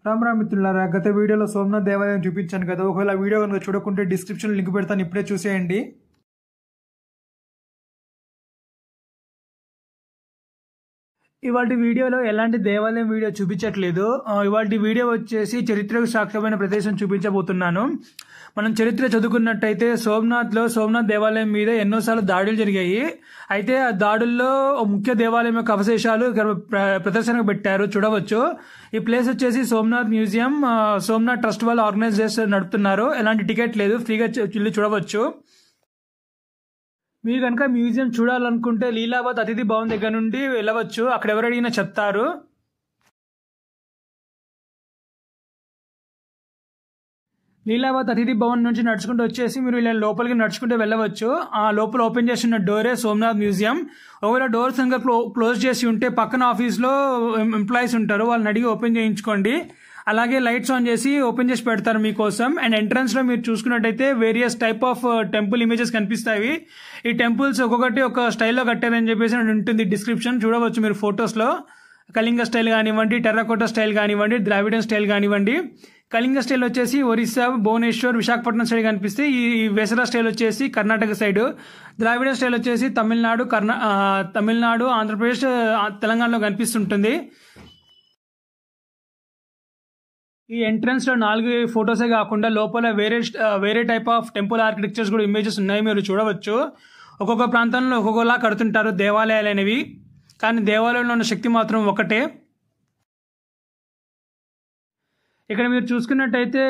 రామ్ రామ్ మిత్రులారా, గత వీడియోలో సోమనాథ్ దేవాలయం చూపించాను కదా. ఒకవేళ ఆ వీడియో కనుక చూడకుంటే డిస్క్రిప్షన్ లింక్ పెడతాను, ఇప్పుడే చూసేయండి. ఇవాళ వీడియోలో ఎలాంటి దేవాలయం వీడియో చూపించట్లేదు. ఇవాళ వీడియో వచ్చేసి చరిత్రకు సాక్ష్యమైన ప్రదేశం చూపించబోతున్నాను. మనం చరిత్ర చదువుకున్నట్టయితే సోమనాథ్ దేవాలయం మీద ఎన్నోసార్లు దాడులు జరిగాయి. అయితే ఆ దాడుల్లో ముఖ్య దేవాలయం యొక్క అవశేషాలు ప్రదర్శనకు పెట్టారు, చూడవచ్చు. ఈ ప్లేస్ వచ్చేసి సోమనాథ్ మ్యూజియం, సోమనాథ్ ట్రస్ట్ వాళ్ళు ఆర్గనైజ్ చేసి నడుపుతున్నారు. ఎలాంటి టికెట్ లేదు, ఫ్రీగా వెళ్ళి చూడవచ్చు. మీరు కనుక మ్యూజియం చూడాలనుకుంటే లీలావత్ అతిథి భవన్ దగ్గర నుండి వెళ్ళవచ్చు. అక్కడ ఎవరు అడిగినా చెప్తారు. లీలావత్ అతిథి భవన్ నుంచి నడుచుకుంటూ వచ్చేసి మీరు ఇలా లోపలికి నడుచుకుంటూ వెళ్ళవచ్చు. ఆ లోపల ఓపెన్ చేసిన డోరే సోమనాథ్ మ్యూజియం. ఒకవేళ డోర్స్ కనుక క్లోజ్ చేసి ఉంటే పక్కన ఆఫీస్లో ఎంప్లాయీస్ ఉంటారు, వాళ్ళని అడిగి ఓపెన్ చేయించుకోండి. అలాగే లైట్స్ ఆన్ చేసి ఓపెన్ చేసి పెడతారు మీకోసం. అండ్ ఎంట్రన్స్ లో మీరు చూసుకున్నట్టయితే various type of temple images కనిపిస్తాయి. ఈ టెంపుల్స్ ఒక్కొక్కటి ఒక స్టైల్లో కట్టారని చెప్పేసి ఉంటుంది డిస్క్రిప్షన్, చూడవచ్చు మీరు ఫొటోస్ లో. కళింగ స్టైల్ కానివ్వండి, టెర్రకోటా స్టైల్ కానివ్వండి, ద్రావిడన్ స్టైల్ కానివ్వండి. కళింగ స్టైల్ వచ్చేసి ఒరిస్సా, భువనేశ్వర్, విశాఖపట్నం సైడ్ కనిపిస్తే, ఈ వెసరా స్టైల్ వచ్చేసి కర్ణాటక సైడ్, ద్రావిడన్ స్టైల్ వచ్చేసి తమిళనాడు, ఆంధ్రప్రదేశ్, తెలంగాణలో కనిపిస్తుంటుంది. ఈ ఎంట్రన్స్ లో 4 ఫొటోసే కాకుండా లోపల వేరే టైప్ ఆఫ్ టెంపుల్ ఆర్కిటెక్చర్స్ కూడా ఇమేజెస్ ఉన్నాయి, మీరు చూడవచ్చు. ఒక్కొక్క ప్రాంతంలో ఒక్కొక్కలా కడుతుంటారు దేవాలయాలు అనేవి, కానీ దేవాలయంలో ఉన్న శక్తి మాత్రం ఒకటే. ఇక్కడ మీరు చూసుకున్నట్టయితే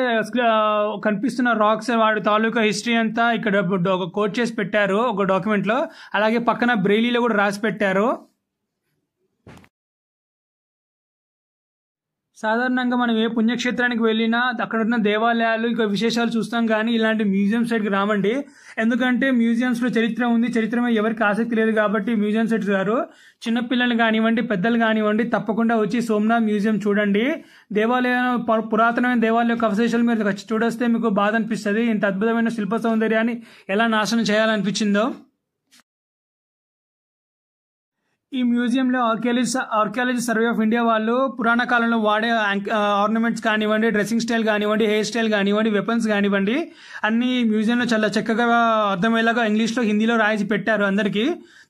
కనిపిస్తున్న రాక్స్, వాడి తాలూకా హిస్టరీ అంతా ఇక్కడ ఒక కోట్ చేసి పెట్టారు ఒక డాక్యుమెంట్ లో. అలాగే పక్కన బ్రెయిలీలో కూడా రాసి పెట్టారు. సాధారణంగా మనం ఏ పుణ్యక్షేత్రానికి వెళ్ళినా అక్కడ ఉన్న దేవాలయాలు ఇంకా విశేషాలు చూస్తాం, కానీ ఇలాంటి మ్యూజియం సైడ్కి రామండి. ఎందుకంటే మ్యూజియంస్లో చరిత్ర ఉంది, చరిత్ర మీద ఎవరికి ఆసక్తి లేదు కాబట్టి మ్యూజియం సైడ్కి రారు. చిన్నపిల్లలు కానివ్వండి, పెద్దలు కానివ్వండి, తప్పకుండా వచ్చి సోమనాథ్ మ్యూజియం చూడండి. పురాతనమైన దేవాలయం యొక్క అవశేషాలు మీరు చూడొస్తే మీకు బాధ అనిపిస్తుంది. ఇంత అద్భుతమైన శిల్ప సౌందర్యాన్ని ఎలా నాశనం చేయాలనిపించిందో. ఈ మ్యూజియంలో ఆర్కియాలజీ సర్వే ఆఫ్ ఇండియా వాళ్ళు పురాణ కాలంలో వాడే ఆర్నమెంట్స్ కానివ్వండి, డ్రెస్సింగ్ స్టైల్ కానివ్వండి, హెయిర్ స్టైల్ కానివ్వండి, వెపన్స్ కానివ్వండి, అన్ని మ్యూజియంలో చాలా చక్కగా అర్థమయ్యేలాగా ఇంగ్లీష్లో, హిందీలో రాసి పెట్టారు అందరికీ.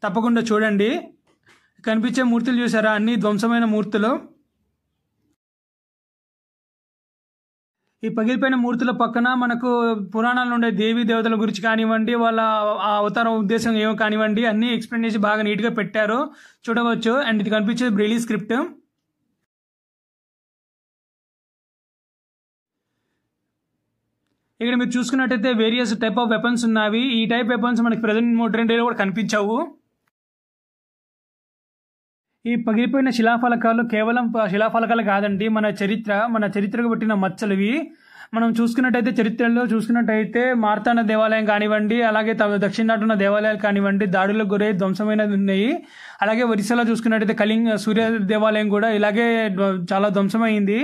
తప్పకుండా చూడండి. కనిపించే మూర్తులు చూసారా, అన్ని ధ్వంసమైన మూర్తులు. ఈ పగిలిపోయిన మూర్తుల పక్కన మనకు పురాణాల్లో ఉండే దేవీ దేవతల గురించి కానివ్వండి, వాళ్ళ అవతార ఉద్దేశం ఏమో కానివ్వండి, అన్ని ఎక్స్ప్లెయిన్ చేసి బాగా నీట్గా పెట్టారు, చూడవచ్చు. అండ్ ఇది కనిపించేది బ్రెయిలీ స్క్రిప్ట్. ఇక్కడ మీరు చూసుకున్నట్టయితే వేరియస్ టైప్ ఆఫ్ వెపన్స్ ఉన్నవి. ఈ టైప్ వెపన్స్ మనకి ప్రెజెంట్ మోడర్న్ డేలో కూడా కనిపించవు. ఈ పగిలిపోయిన శిలాఫలకాలు కేవలం శిలాఫలకాలు కాదండి, మన చరిత్రకు పెట్టిన మచ్చలువి. మనం చరిత్రలో చూసుకున్నట్టయితే మార్తాండ దేవాలయం కానివ్వండి, అలాగే దక్షిణాటున్న దేవాలయాలు కానివ్వండి, దాడులకు గురై ధ్వంసమైనవి ఉన్నాయి. అలాగే ఒరిస్సాలో చూసుకున్నట్టయితే సూర్య దేవాలయం కూడా ఇలాగే చాలా ధ్వంసమైంది.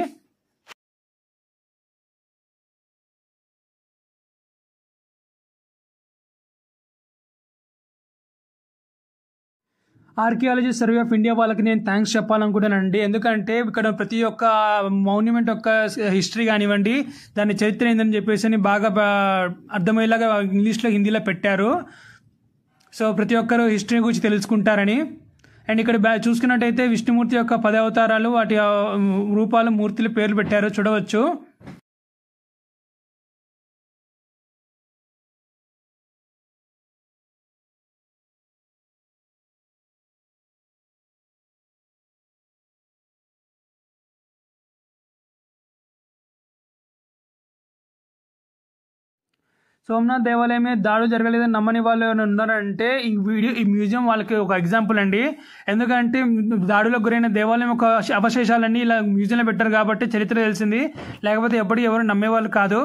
ఆర్కియాలజీ సర్వే ఆఫ్ ఇండియా వాళ్ళకి నేను థ్యాంక్స్ చెప్పాలనుకుంటానండి. ఎందుకంటే ఇక్కడ ప్రతి ఒక్క మాన్యుమెంట్ యొక్క హిస్టరీ కానివ్వండి, దాని చరిత్ర ఏందని చెప్పేసి బాగా అర్థమయ్యేలాగా ఇంగ్లీష్లో, హిందీలో పెట్టారు. సో ప్రతి ఒక్కరు హిస్టరీ గురించి తెలుసుకుంటారని. అండ్ ఇక్కడ చూసుకున్నట్టయితే విష్ణుమూర్తి యొక్క 10 అవతారాలు, వాటి రూపాలు, మూర్తుల పేర్లు పెట్టారు, చూడవచ్చు. సోమనాథ్ దేవాలయం మీద దాడులు జరగలేదని నమ్మని వాళ్ళు ఎవరైనా ఉన్నారంటే ఈ మ్యూజియం వాళ్ళకి ఒక ఎగ్జాంపుల్ అండి. ఎందుకంటే దాడులకు గురైన దేవాలయం యొక్క అవశేషాలన్నీ ఇలా మ్యూజియంలో పెట్టారు కాబట్టి చరిత్ర తెలిసింది, లేకపోతే ఎప్పటికీ ఎవరు నమ్మేవాళ్ళు కాదు.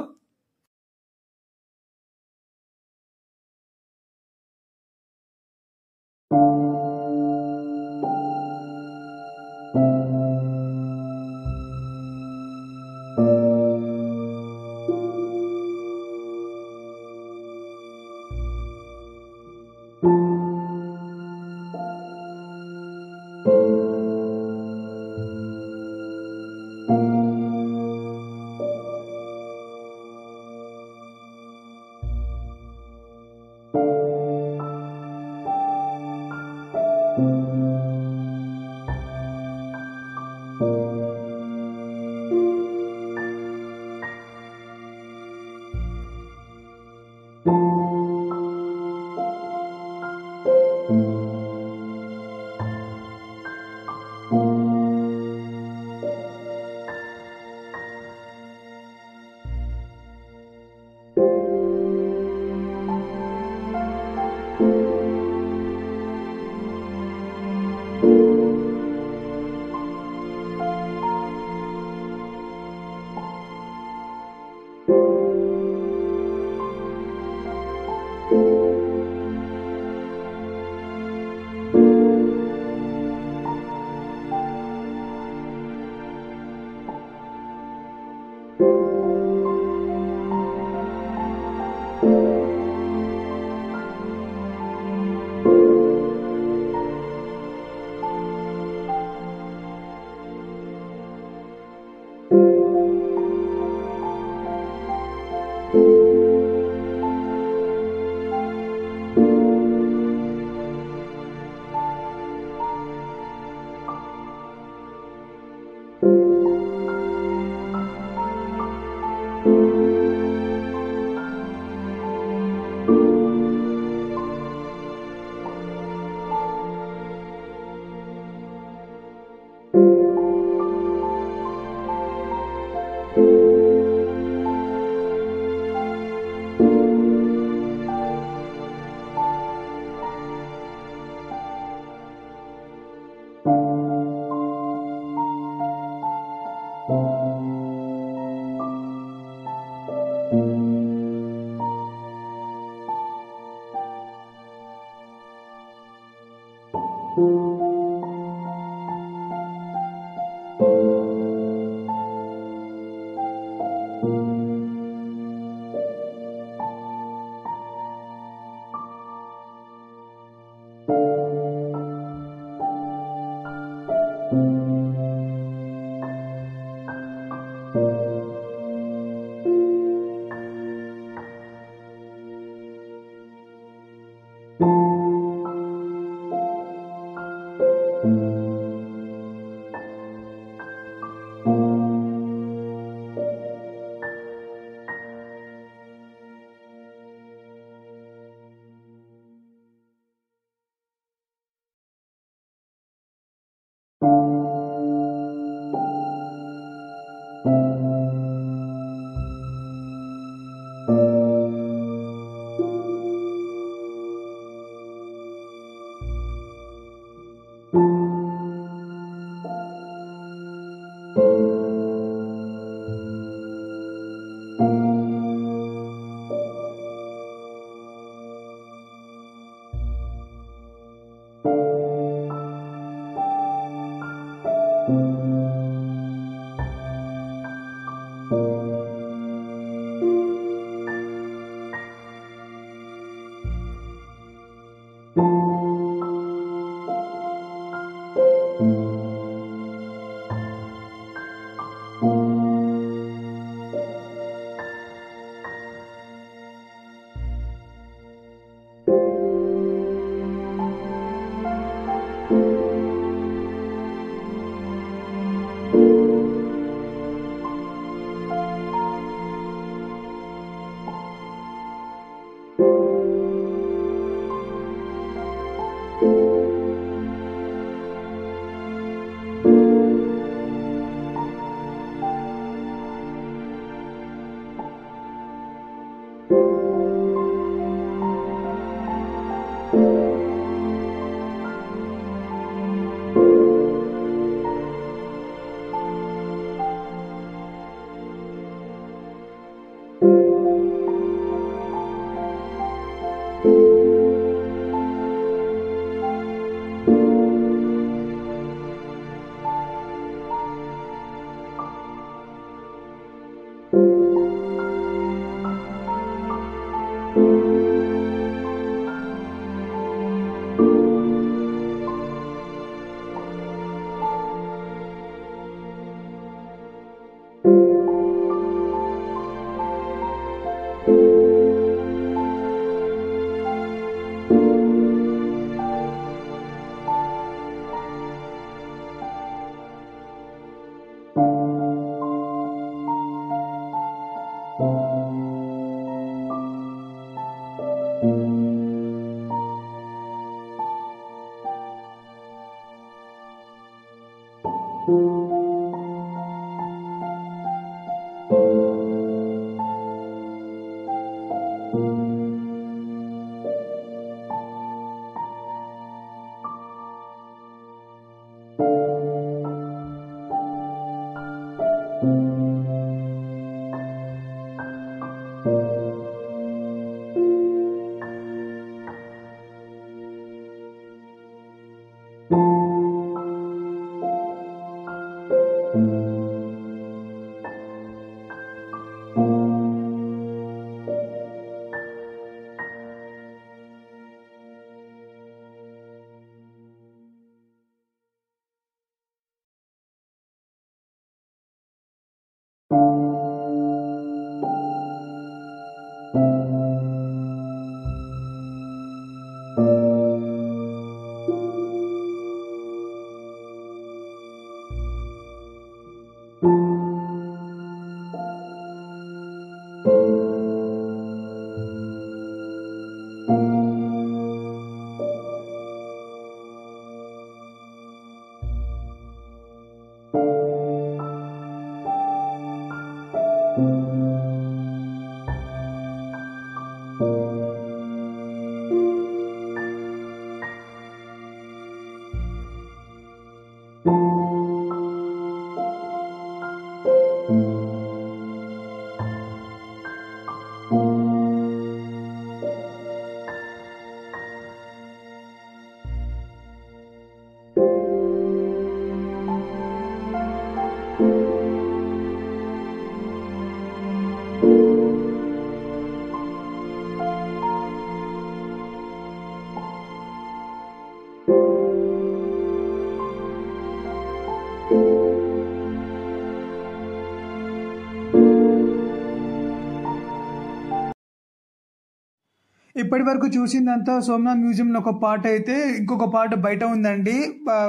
ఇప్పటి వరకు చూసిందంతా సోమనాథ్ మ్యూజియంలో ఒక పార్ట్ అయితే, ఇంకొక పార్ట్ బయట ఉందండి.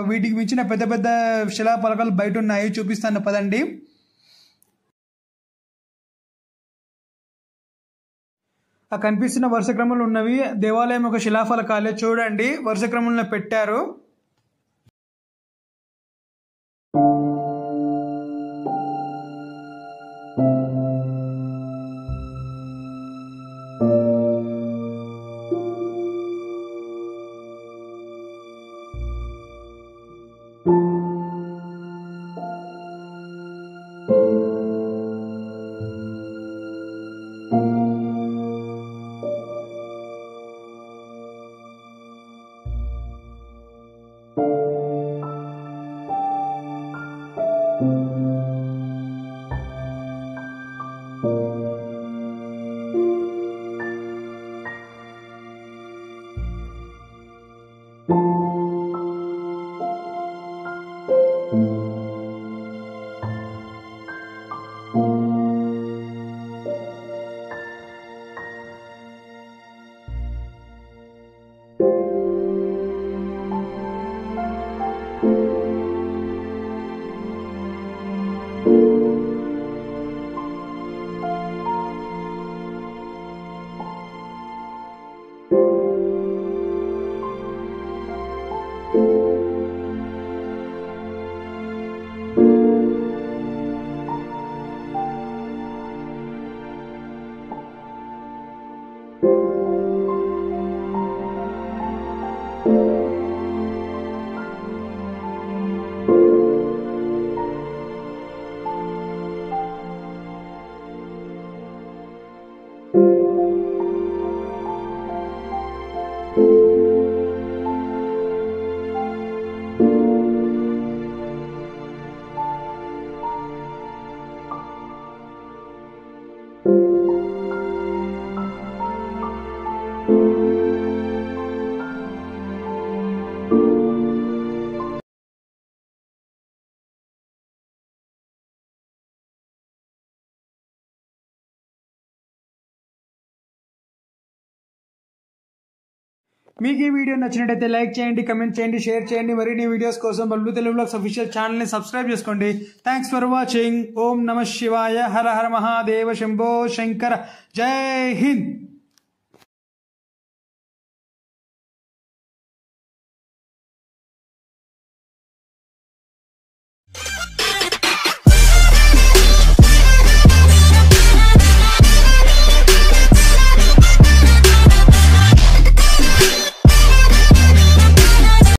వీటికి మించిన పెద్ద పెద్ద శిలాఫలకాలు బయట ఉన్నాయి, చూపిస్తాను పదండి. ఆ కనిపిస్తున్న వరుస క్రమంలో ఉన్నవి దేవాలయం ఒక శిలాఫలకాలే, చూడండి వరుస క్రమంలో పెట్టారు. మీకు ఈ వీడియో నచ్చినట్టయితే లైక్ చేయండి, కమెంట్ చేయండి, షేర్ చేయండి. మరిన్ని వీడియోస్ కోసం బల్బు తెలుగు వ్లాగ్స్ అఫీషియల్ ఛానల్ని సబ్స్క్రైబ్ చేసుకోండి. Thanks for watching. ఓం నమ శివాయ. హర హర మహాదేవ. శంభో శంకర. జై హింద్.